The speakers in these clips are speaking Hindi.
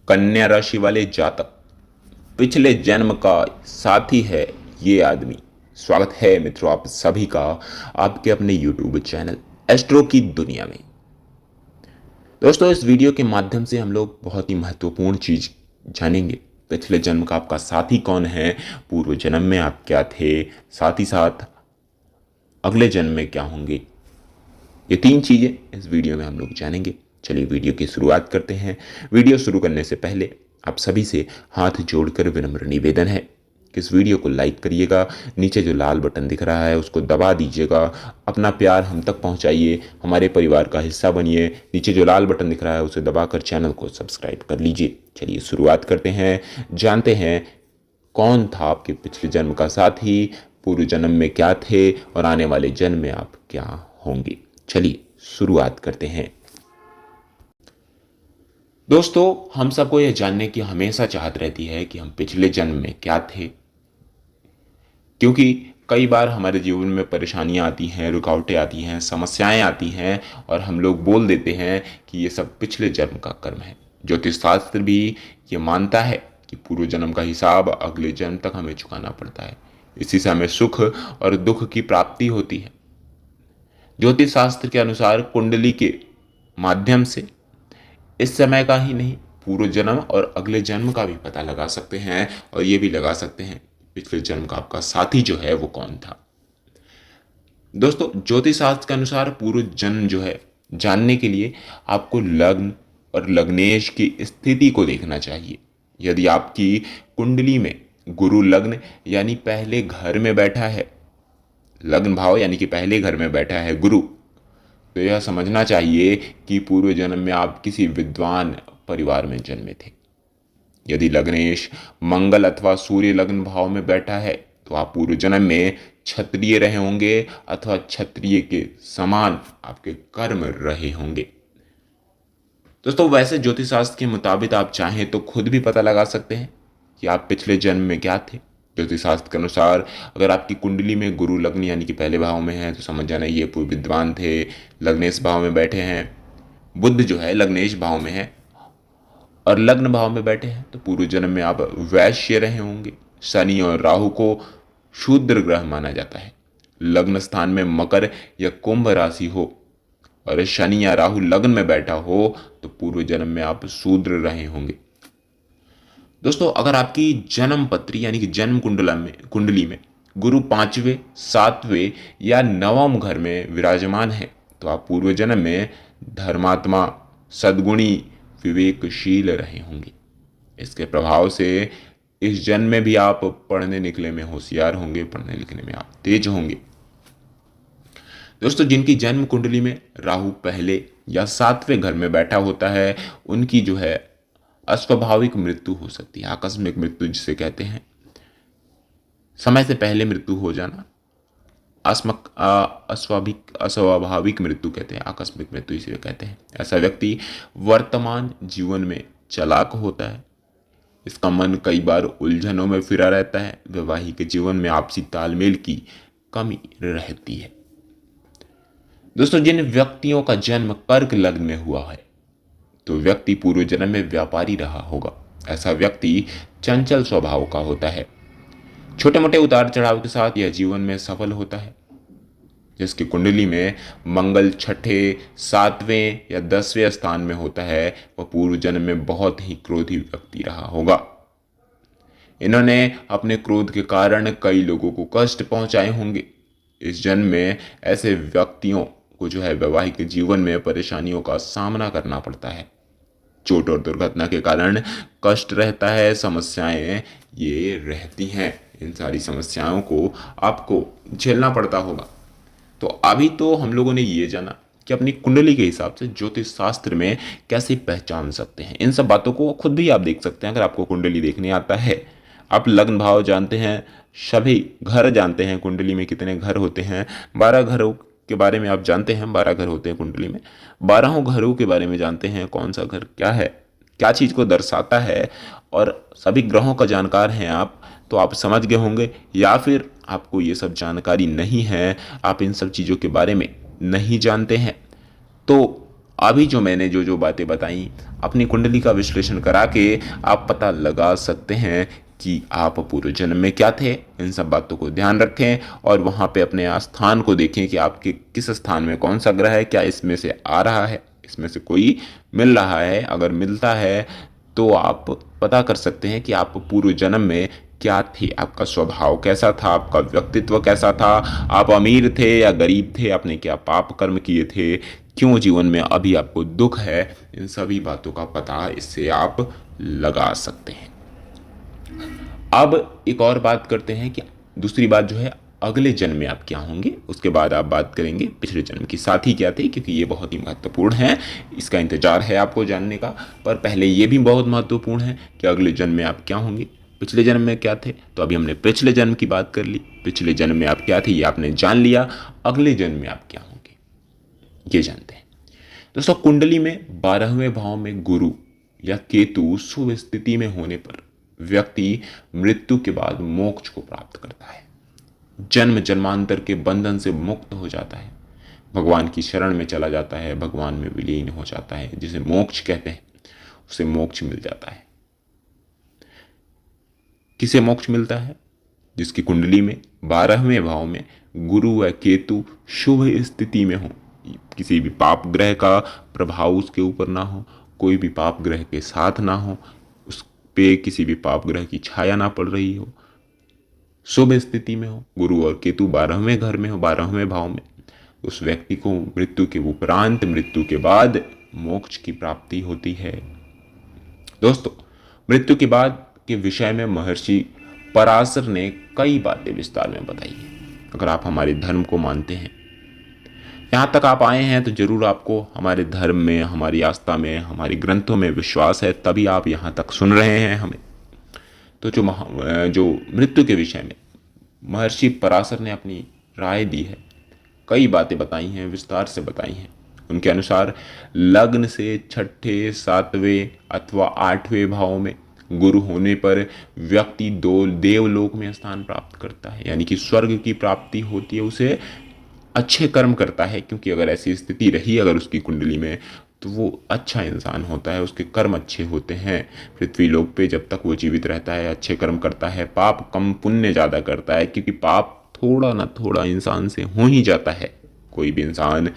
कन्या राशि वाले जातक, पिछले जन्म का साथी है ये आदमी। स्वागत है मित्रों आप सभी का आपके अपने YouTube चैनल एस्ट्रो की दुनिया में। दोस्तों, इस वीडियो के माध्यम से हम लोग बहुत ही महत्वपूर्ण चीज जानेंगे। पिछले जन्म का आपका साथी कौन है, पूर्व जन्म में आप क्या थे, साथ ही साथ अगले जन्म में क्या होंगे। ये तीन चीजें इस वीडियो में हम लोग जानेंगे। चलिए वीडियो की शुरुआत करते हैं। वीडियो शुरू करने से पहले आप सभी से हाथ जोड़कर विनम्र निवेदन है कि इस वीडियो को लाइक करिएगा, नीचे जो लाल बटन दिख रहा है उसको दबा दीजिएगा, अपना प्यार हम तक पहुंचाइए, हमारे परिवार का हिस्सा बनिए। नीचे जो लाल बटन दिख रहा है उसे दबाकर चैनल को सब्सक्राइब कर लीजिए। चलिए शुरुआत करते हैं, जानते हैं कौन था आपके पिछले जन्म का साथी, पूर्व जन्म में क्या थे और आने वाले जन्म में आप क्या होंगे। चलिए शुरुआत करते हैं। दोस्तों, हम सबको यह जानने की हमेशा चाहत रहती है कि हम पिछले जन्म में क्या थे, क्योंकि कई बार हमारे जीवन में परेशानियां आती हैं, रुकावटें आती हैं, समस्याएं आती हैं और हम लोग बोल देते हैं कि ये सब पिछले जन्म का कर्म है। ज्योतिष शास्त्र भी ये मानता है कि पूर्व जन्म का हिसाब अगले जन्म तक हमें चुकाना पड़ता है, इसी से हमें सुख और दुख की प्राप्ति होती है। ज्योतिष शास्त्र के अनुसार कुंडली के माध्यम से इस समय का ही नहीं, पूर्व जन्म और अगले जन्म का भी पता लगा सकते हैं और ये भी लगा सकते हैं पिछले जन्म का आपका साथी जो है वो कौन था। दोस्तों, ज्योतिष शास्त्र के अनुसार पूर्व जन्म जो है जानने के लिए आपको लग्न और लग्नेश की स्थिति को देखना चाहिए। यदि आपकी कुंडली में गुरु लग्न यानी पहले घर में बैठा है, लग्न भाव यानी कि पहले घर में बैठा है गुरु, तो यह समझना चाहिए कि पूर्व जन्म में आप किसी विद्वान परिवार में जन्मे थे। यदि लग्नेश मंगल अथवा सूर्य लग्न भाव में बैठा है तो आप पूर्व जन्म में क्षत्रिय रहे होंगे अथवा क्षत्रिय के समान आपके कर्म रहे होंगे। दोस्तों, वैसे ज्योतिष शास्त्र के मुताबिक आप चाहें तो खुद भी पता लगा सकते हैं कि आप पिछले जन्म में क्या थे। ज्योतिष शास्त्र के अनुसार अगर आपकी कुंडली में गुरु लग्न यानी कि पहले भाव में है तो समझ जाना ये पूर्व विद्वान थे, लग्नेश भाव में बैठे हैं। बुध जो है लग्नेश भाव में है और लग्न भाव में बैठे हैं तो पूर्व जन्म में आप वैश्य रहे होंगे। शनि और राहु को शूद्र ग्रह माना जाता है। लग्न स्थान में मकर या कुंभ राशि हो और शनि या राहु लग्न में बैठा हो तो पूर्व जन्म में आप शूद्र रहे होंगे। दोस्तों, अगर आपकी जन्म पत्री यानी कि जन्म कुंडली में गुरु 5वें, 7वें या 9वें घर में विराजमान है तो आप पूर्व जन्म में धर्मात्मा, सद्गुणी, विवेकशील रहे होंगे। इसके प्रभाव से इस जन्म में भी आप पढ़ने लिखने में होशियार होंगे, पढ़ने लिखने में आप तेज होंगे। दोस्तों, जिनकी जन्म कुंडली में राहु पहले या 7वें घर में बैठा होता है उनकी जो है अस्वाभाविक मृत्यु हो सकती है, आकस्मिक मृत्यु जिसे कहते हैं। समय से पहले मृत्यु हो जाना अस्वाभाविक मृत्यु कहते हैं, आकस्मिक मृत्यु इसे कहते हैं। ऐसा व्यक्ति वर्तमान जीवन में चालाक होता है, इसका मन कई बार उलझनों में फिरा रहता है, वैवाहिक जीवन में आपसी तालमेल की कमी रहती है। दोस्तों, जिन व्यक्तियों का जन्म कर्क लग्न में हुआ है तो व्यक्ति पूर्व जन्म में व्यापारी रहा होगा। ऐसा व्यक्ति चंचल स्वभाव का होता है, छोटे मोटे उतार चढ़ाव के साथ यह जीवन में सफल होता है। जिसकी कुंडली में मंगल 6ठे, 7वें या 10वें स्थान में होता है वह पूर्व जन्म में बहुत ही क्रोधी व्यक्ति रहा होगा। इन्होंने अपने क्रोध के कारण कई लोगों को कष्ट पहुंचाए होंगे। इस जन्म में ऐसे व्यक्तियों को जो है वैवाहिक जीवन में परेशानियों का सामना करना पड़ता है। चोट और दुर्घटना के कारण कष्ट रहता है, समस्याएं ये रहती हैं। इन सारी समस्याओं को आपको झेलना पड़ता होगा। तो अभी तो हम लोगों ने ये जाना कि अपनी कुंडली के हिसाब से ज्योतिष शास्त्र में कैसे पहचान सकते हैं। इन सब बातों को खुद भी आप देख सकते हैं अगर आपको कुंडली देखने आता है। आप लग्न भाव जानते हैं, सभी घर जानते हैं, कुंडली में कितने घर होते हैं, 12 घरों के बारे में आप जानते हैं, 12 घर होते हैं कुंडली में। 12 घरों के बारे में जानते हैं, कौन सा घर क्या है, क्या चीज़ को दर्शाता है, और सभी ग्रहों का जानकार हैं आप, तो आप समझ गए होंगे। या फिर आपको ये सब जानकारी नहीं है, आप इन सब चीज़ों के बारे में नहीं जानते हैं, तो अभी जो मैंने जो जो बातें बताई, अपनी कुंडली का विश्लेषण करा के आप पता लगा सकते हैं कि आप पूर्व जन्म में क्या थे। इन सब बातों को ध्यान रखें और वहाँ पे अपने स्थान को देखें कि आपके किस स्थान में कौन सा ग्रह है, क्या इसमें से आ रहा है, इसमें से कोई मिल रहा है। अगर मिलता है तो आप पता कर सकते हैं कि आप पूर्व जन्म में क्या थे, आपका स्वभाव कैसा था, आपका व्यक्तित्व कैसा था, आप अमीर थे या गरीब थे, आपने क्या पाप कर्म किए थे, क्यों जीवन में अभी आपको दुख है। इन सभी बातों का पता इससे आप लगा सकते हैं। अब एक और बात करते हैं कि दूसरी बात जो है, अगले जन्म में आप क्या होंगे। उसके बाद आप बात करेंगे पिछले जन्म की साथी क्या थे, क्योंकि ये बहुत ही महत्वपूर्ण है, इसका इंतजार है आपको जानने का। पर पहले ये भी बहुत महत्वपूर्ण है कि अगले जन्म में आप क्या होंगे, पिछले जन्म में क्या थे। तो अभी हमने पिछले जन्म की बात कर ली, पिछले जन्म में आप क्या थे ये आपने जान लिया। अगले जन्म में आप क्या होंगे ये जानते हैं। दोस्तों, कुंडली में 12वें भाव में गुरु या केतु शुभ स्थिति में होने पर व्यक्ति मृत्यु के बाद मोक्ष को प्राप्त करता है, जन्म जन्मांतर के बंधन से मुक्त हो जाता है, भगवान की शरण में चला जाता है, भगवान में विलीन हो जाता है, जिसे मोक्ष कहते हैं, उसे मोक्ष मिल जाता है। किसे मोक्ष मिलता है? जिसकी कुंडली में 12वें भाव में गुरु व केतु शुभ स्थिति में हो, किसी भी पाप ग्रह का प्रभाव उसके ऊपर ना हो, कोई भी पाप ग्रह के साथ ना हो, उस पे किसी भी पाप ग्रह की छाया ना पड़ रही हो, शुभ स्थिति में हो, गुरु और केतु 12वें घर में हो, 12वें भाव में, उस व्यक्ति को मृत्यु के उपरांत, मृत्यु के बाद मोक्ष की प्राप्ति होती है। दोस्तों, मृत्यु के बाद के विषय में महर्षि पराशर ने कई बातें विस्तार में बताई है। अगर आप हमारे धर्म को मानते हैं, यहाँ तक आप आए हैं, तो जरूर आपको हमारे धर्म में, हमारी आस्था में, हमारी ग्रंथों में विश्वास है, तभी आप यहाँ तक सुन रहे हैं हमें। तो जो मृत्यु के विषय में महर्षि पराशर ने अपनी राय दी है, कई बातें बताई हैं, विस्तार से बताई हैं। उनके अनुसार लग्न से 6ठे, 7वें अथवा 8वें भाव में गुरु होने पर व्यक्ति दो देवलोक में स्थान प्राप्त करता है, यानी कि स्वर्ग की प्राप्ति होती है। उसे अच्छे कर्म करता है, क्योंकि अगर ऐसी स्थिति रही अगर उसकी कुंडली में, तो वो अच्छा इंसान होता है, उसके कर्म अच्छे होते हैं। पृथ्वी लोक पे जब तक वो जीवित रहता है अच्छे कर्म करता है, पाप कम पुण्य ज़्यादा करता है, क्योंकि पाप थोड़ा ना थोड़ा इंसान से हो ही जाता है। कोई भी इंसान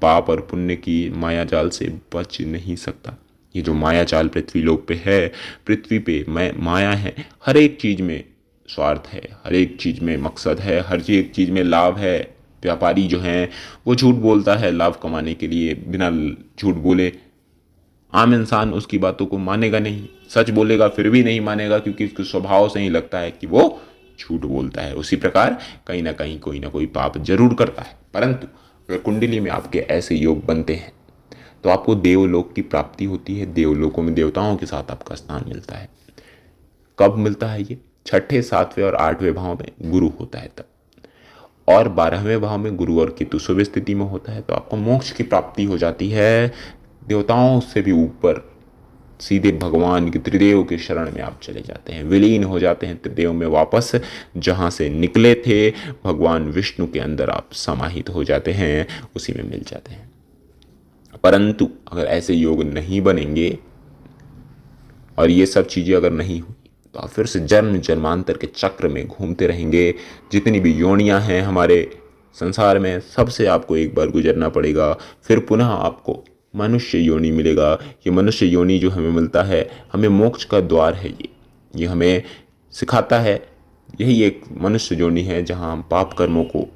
पाप और पुण्य की माया जाल से बच नहीं सकता। ये जो माया जाल पृथ्वी लोक पे है, पृथ्वी पे माया है, हर एक चीज़ में स्वार्थ है, हर एक चीज़ में मकसद है, हर एक चीज़ में लाभ है। व्यापारी जो हैं वो झूठ बोलता है लाभ कमाने के लिए, बिना झूठ बोले आम इंसान उसकी बातों को मानेगा नहीं, सच बोलेगा फिर भी नहीं मानेगा, क्योंकि उसके स्वभाव से ही लगता है कि वो झूठ बोलता है। उसी प्रकार कहीं ना कहीं कोई ना कोई पाप जरूर करता है। परंतु अगर कुंडली में आपके ऐसे योग बनते हैं तो आपको देवलोक की प्राप्ति होती है, देवलोकों में देवताओं के साथ आपका स्थान मिलता है। कब मिलता है ये? 6ठे, 7वें और 8वें भाव में गुरु होता है तब, और 12वें भाव में गुरु और केतु शुभ स्थिति में होता है, तो आपको मोक्ष की प्राप्ति हो जाती है। देवताओं से भी ऊपर सीधे भगवान के त्रिदेव के शरण में आप चले जाते हैं, विलीन हो जाते हैं त्रिदेव में वापस, जहाँ से निकले थे भगवान विष्णु के अंदर आप समाहित हो जाते हैं, उसी में मिल जाते हैं। परंतु अगर ऐसे योग नहीं बनेंगे और ये सब चीज़ें अगर नहीं हुई, तो आप फिर से जन्म जन्मांतर के चक्र में घूमते रहेंगे। जितनी भी योनियां हैं हमारे संसार में, सबसे आपको एक बार गुजरना पड़ेगा, फिर पुनः आपको मनुष्य योनि मिलेगा। ये मनुष्य योनि जो हमें मिलता है, हमें मोक्ष का द्वार है। ये हमें सिखाता है, यही एक मनुष्य योनि है जहाँ हम पाप कर्मों को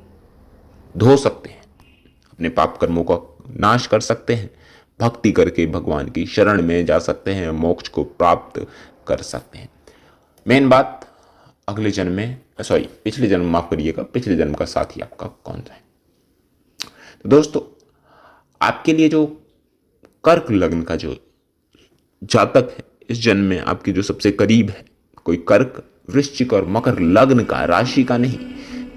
धो सकते हैं, अपने पाप कर्मों का नाश कर सकते हैं, भक्ति करके भगवान की शरण में जा सकते हैं, मोक्ष को प्राप्त कर सकते हैं। मेन बात, अगले जन्म में, पिछले जन्म, माफ करिएगा, पिछले जन्म का साथी आपका कौन सा है। तो दोस्तों, आपके लिए जो कर्क लग्न का जो जातक है, इस जन्म में आपके जो सबसे करीब है, कोई कर्क, वृश्चिक और मकर लग्न का, राशि का नहीं,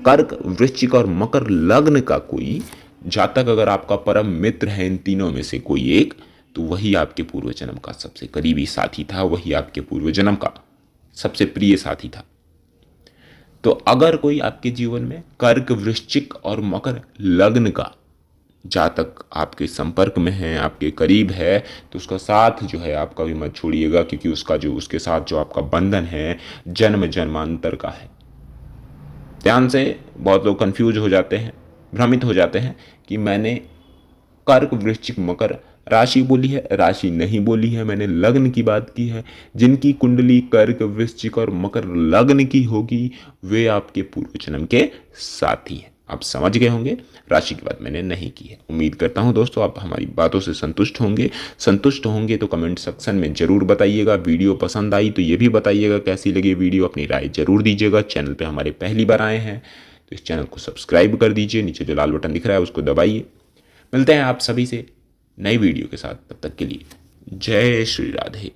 कर्क, वृश्चिक और मकर लग्न का कोई जातक अगर आपका परम मित्र है, इन तीनों में से कोई एक, तो वही आपके पूर्व जन्म का सबसे करीबी साथी था, वही आपके पूर्व जन्म का सबसे प्रिय साथी था। तो अगर कोई आपके जीवन में कर्क, वृश्चिक और मकर लग्न का जातक आपके संपर्क में है, आपके करीब है, तो उसका साथ जो है आपका भी मत छोड़िएगा, क्योंकि उसके साथ जो आपका बंधन है जन्म जन्मांतर का है। ध्यान से, बहुत लोग कंफ्यूज हो जाते हैं, भ्रमित हो जाते हैं कि मैंने कर्क वृश्चिक मकर राशि बोली है, राशि नहीं बोली है, मैंने लग्न की बात की है। जिनकी कुंडली कर्क वृश्चिक और मकर लग्न की होगी वे आपके पूर्व जन्म के साथी हैं। आप समझ गए होंगे, राशि की बात मैंने नहीं की है। उम्मीद करता हूं दोस्तों आप हमारी बातों से संतुष्ट होंगे तो कमेंट सेक्शन में जरूर बताइएगा। वीडियो पसंद आई तो ये भी बताइएगा कैसी लगी वीडियो, अपनी राय जरूर दीजिएगा। चैनल पे हमारे पहली बार आए हैं तो इस चैनल को सब्सक्राइब कर दीजिए, नीचे जो लाल बटन दिख रहा है उसको दबाइए। मिलते हैं आप सभी से नई वीडियो के साथ, तब तक के लिए जय श्री राधे।